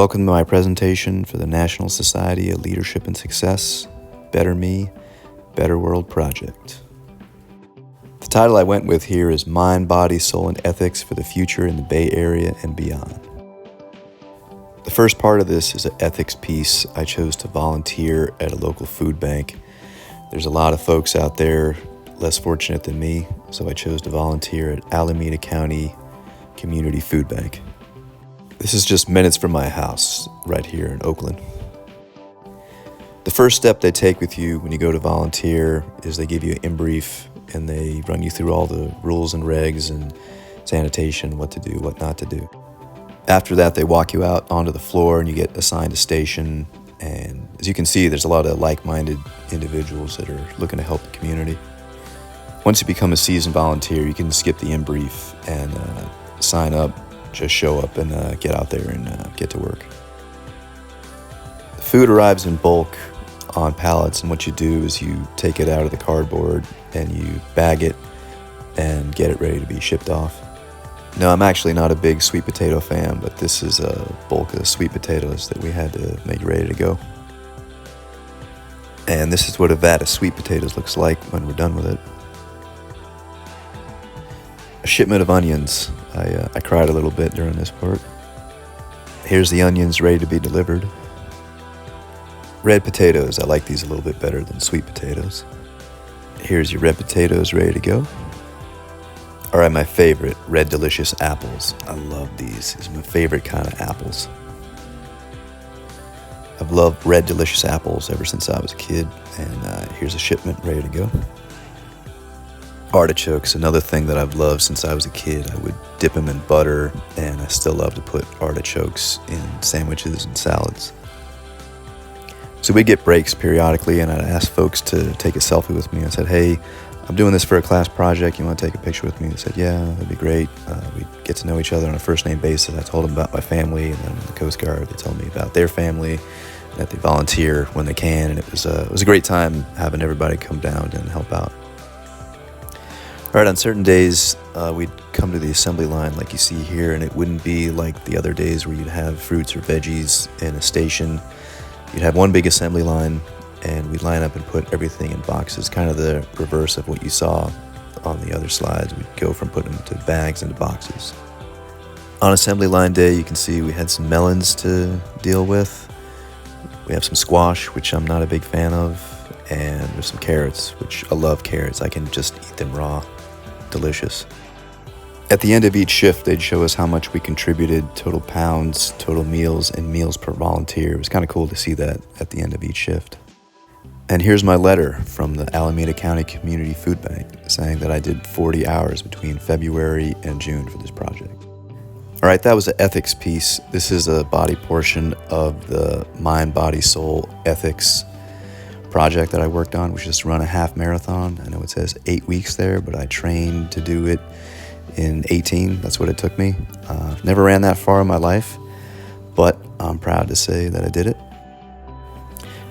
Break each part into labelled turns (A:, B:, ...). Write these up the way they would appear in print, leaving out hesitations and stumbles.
A: Welcome to my presentation for the National Society of Leadership and Success, Better Me, Better World Project. The title I went with here is Mind, Body, Soul, and Ethics for the Future in the Bay Area and Beyond. The first part of this is an ethics piece. I chose to volunteer at a local food bank. There's a lot of folks out there less fortunate than me, so I chose to volunteer at Alameda County Community Food Bank. This is just minutes from my house, right here in Oakland. The first step they take with you when you go to volunteer is they give you an in-brief and they run you through all the rules and regs and sanitation, what to do, what not to do. After that, they walk you out onto the floor and you get assigned a station. And as you can see, there's a lot of like-minded individuals that are looking to help the community. Once you become a seasoned volunteer, you can skip the in-brief and sign up, just show up and get out there and get to work. The food arrives in bulk on pallets, and what you do is you take it out of the cardboard and you bag it and get it ready to be shipped off. No, I'm actually not a big sweet potato fan, but this is a bulk of sweet potatoes that we had to make ready to go. And this is what a vat of sweet potatoes looks like when we're done with it. A shipment of onions. I cried a little bit during this part. Here's the onions ready to be delivered. Red potatoes. I like these a little bit better than sweet potatoes. Here's your red potatoes ready to go. All right, my favorite, red delicious apples. I love these. These are my favorite kind of apples. I've loved red delicious apples ever since I was a kid, and here's a shipment ready to go. Artichokes, another thing that I've loved since I was a kid. I would dip them in butter, and I still love to put artichokes in sandwiches and salads. So we'd get breaks periodically, and I'd ask folks to take a selfie with me. I said, hey, I'm doing this for a class project. You want to take a picture with me? They said, yeah, that'd be great. We'd get to know each other on a first name basis. I told them about my family, and then the Coast Guard, they told me about their family, that they volunteer when they can. And it was a great time having everybody come down and help out. All right, on certain days, we'd come to the assembly line like you see here, and it wouldn't be like the other days where you'd have fruits or veggies in a station. You'd have one big assembly line, and we'd line up and put everything in boxes, kind of the reverse of what you saw on the other slides. We'd go from putting them to bags into boxes. On assembly line day, you can see we had some melons to deal with. We have some squash, which I'm not a big fan of, and there's some carrots, which I love carrots. I can just eat them raw. Delicious. At the end of each shift, they'd show us how much we contributed, total pounds, total meals, and meals per volunteer. It was kind of cool to see that at the end of each shift. And here's my letter from the Alameda County Community Food Bank saying that I did 40 hours between February and June for this project. All right, that was the ethics piece. This is a body portion of the Mind, Body, Soul Ethics project that I worked on, which is to run a half marathon. I know it says 8 weeks there, but I trained to do it in 18. That's what it took me. Never ran that far in my life, but I'm proud to say that I did it.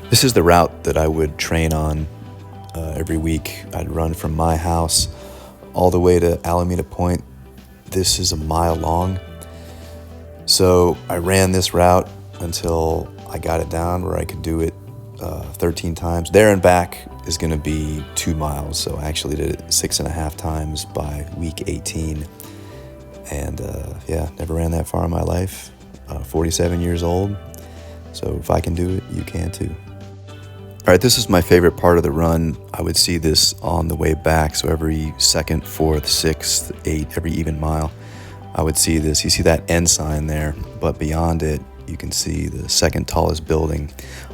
A: This is the route that I would train on every week. I'd run from my house all the way to Alameda Point. This is a mile long. So I ran this route until I got it down where I could do it 13 times. There and back is going to be 2 miles. So I actually did it 6.5 times by week 18. And never ran that far in my life. 47 years old. So if I can do it, you can too. All right, this is my favorite part of the run. I would see this on the way back. So every 2nd, 4th, 6th, 8th, every even mile, I would see this. You see that end sign there, but beyond it, you can see the second tallest building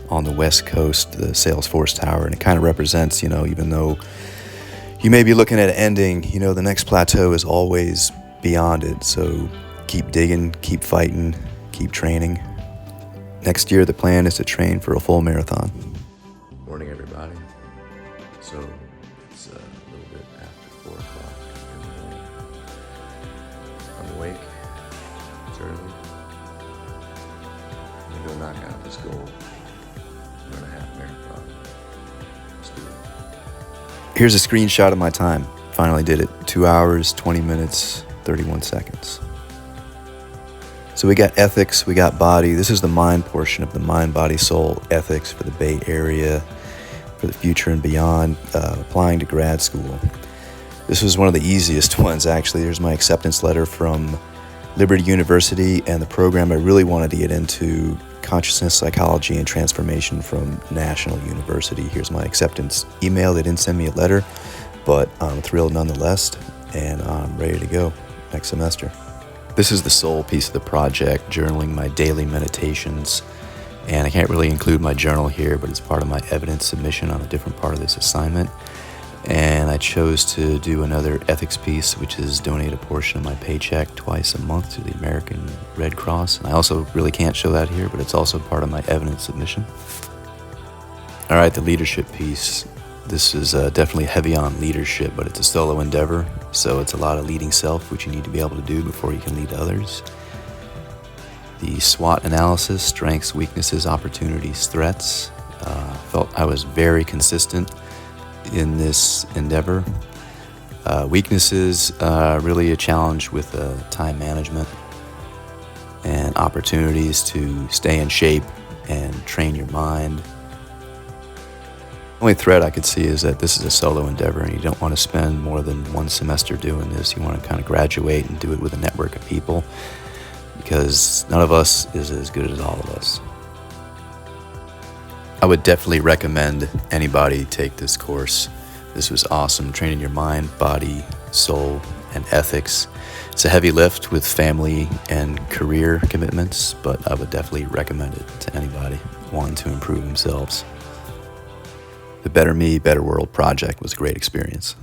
A: on the West Coast, the Salesforce Tower. And it kind of represents, even though you may be looking at an ending, the next plateau is always beyond it. So keep digging, keep fighting, keep training. Next year, the plan is to train for a full marathon. Morning, everybody. So it's a little bit after 4 o'clock in the morning. I'm awake. It's early. I'm gonna go knock out this goal. Run a half marathon. Let's do it. Here's a screenshot of my time. Finally did it. 2 hours, 20 minutes, 31 seconds. So So we got ethics, we got body. This is the mind portion of the mind, body, soul ethics for the Bay Area, for the future and beyond, applying to grad school. This was one of the easiest ones, actually. There's my acceptance letter from Liberty University, and the program I really wanted to get into, consciousness, psychology, and transformation from National University. Here's my acceptance email. They didn't send me a letter, but I'm thrilled nonetheless, and I'm ready to go next semester. This is the soul piece of the project, journaling my daily meditations. And I can't really include my journal here, but it's part of my evidence submission on a different part of this assignment. And I chose to do another ethics piece, which is donate a portion of my paycheck twice a month to the American Red Cross. And I also really can't show that here, but it's also part of my evidence submission. All right, the leadership piece. This is definitely heavy on leadership, but it's a solo endeavor. So it's a lot of leading self, which you need to be able to do before you can lead others. The SWOT analysis, strengths, weaknesses, opportunities, threats. Felt I was very consistent in this endeavor. Weaknesses, really a challenge with time management, and opportunities to stay in shape and train your mind. The only threat I could see is that this is a solo endeavor and you don't want to spend more than one semester doing this. You want to kind of graduate and do it with a network of people, because none of us is as good as all of us. I would definitely recommend anybody take this course. This was awesome, training your mind, body, soul, and ethics. It's a heavy lift with family and career commitments, but I would definitely recommend it to anybody wanting to improve themselves. The Better Me, Better World project was a great experience.